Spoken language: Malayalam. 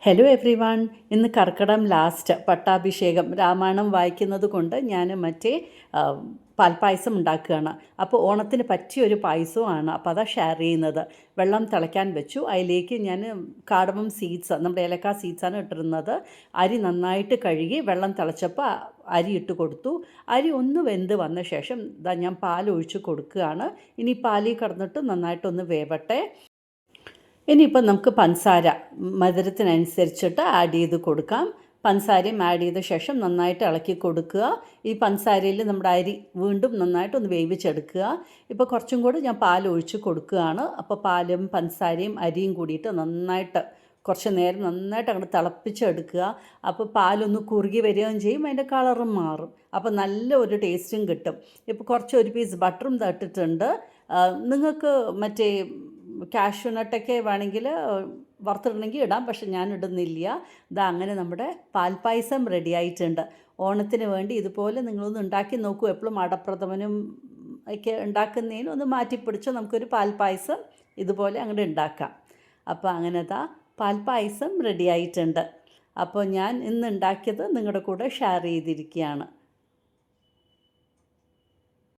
Hello every one. ഇന്ന് കർക്കിടകം ലാസ്റ്റ് പട്ടാഭിഷേകം രാമായണം വായിക്കുന്നത് കൊണ്ട് ഞാൻ പാൽപ്പായസം ഉണ്ടാക്കുകയാണ്. അപ്പോൾ ഓണത്തിന് പറ്റിയൊരു പായസവുമാണ്. അപ്പോൾ അതാണ് ഷെയർ ചെയ്യുന്നത്. വെള്ളം തിളയ്ക്കാൻ വെച്ചു. അതിലേക്ക് ഞാൻ കാർഡമം സീഡ്സ്, നമ്മുടെ ഏലക്ക സീഡ്സാണ് ഇട്ടിരുന്നത്. അരി നന്നായിട്ട് കഴുകി വെള്ളം തിളച്ചപ്പോൾ അരി ഇട്ട് കൊടുത്തു. അരി ഒന്ന് വെന്ത് വന്ന ശേഷം ഞാൻ പാലൊഴിച്ച് കൊടുക്കുകയാണ്. ഇനി പാലിൽ കിടന്നിട്ട് നന്നായിട്ടൊന്ന് വേവട്ടെ. ഇനിയിപ്പോൾ നമുക്ക് പഞ്ചസാര മധുരത്തിനനുസരിച്ചിട്ട് ആഡ് ചെയ്ത് കൊടുക്കാം. പഞ്ചസാരയും ആഡ് ചെയ്ത ശേഷം നന്നായിട്ട് ഇളക്കി കൊടുക്കുക. ഈ പഞ്ചസാരയിൽ നമ്മുടെ അരി വീണ്ടും നന്നായിട്ടൊന്ന് വേവിച്ചെടുക്കുക. ഇപ്പോൾ കുറച്ചും കൂടി ഞാൻ പാൽ ഒഴിച്ച് കൊടുക്കുകയാണ്. അപ്പോൾ പാലും പഞ്ചസാരയും അരിയും കൂടിയിട്ട് നന്നായിട്ട് കുറച്ച് നേരം നന്നായിട്ട് അങ്ങോട്ട് തിളപ്പിച്ചെടുക്കുക. അപ്പോൾ പാലൊന്ന് കുറുകി വരികയും ചെയ്യും, അതിൻ്റെ കളറും മാറും. അപ്പോൾ നല്ല ഒരു ടേസ്റ്റും കിട്ടും. ഇപ്പോൾ കുറച്ച് ഒരു പീസ് ബട്ടറും തട്ടിട്ടുണ്ട്. നിങ്ങൾക്ക് മറ്റേ കാഷ്യൂ നട്ടൊക്കെ വേണമെങ്കിൽ വറുത്തിടണമെങ്കിൽ ഇടാം, പക്ഷെ ഞാൻ ഇടുന്നില്ല. അങ്ങനെ നമ്മുടെ പാൽപ്പായസം റെഡി ആയിട്ടുണ്ട്. ഓണത്തിന് വേണ്ടി ഇതുപോലെ നിങ്ങളൊന്ന് ഉണ്ടാക്കി നോക്കൂ. എപ്പോഴും അടപ്രഥമനും ഒക്കെ ഉണ്ടാക്കുന്നതിന് ഒന്ന് മാറ്റിപ്പിടിച്ച് നമുക്കൊരു പാൽപ്പായസം ഇതുപോലെ അങ്ങോട്ട് ഉണ്ടാക്കാം. അപ്പോൾ അങ്ങനത്തെ പാൽപ്പായസം റെഡി ആയിട്ടുണ്ട്. അപ്പോൾ ഞാൻ ഇന്ന് ഉണ്ടാക്കിയത് നിങ്ങളുടെ കൂടെ ഷെയർ ചെയ്തിരിക്കുകയാണ്.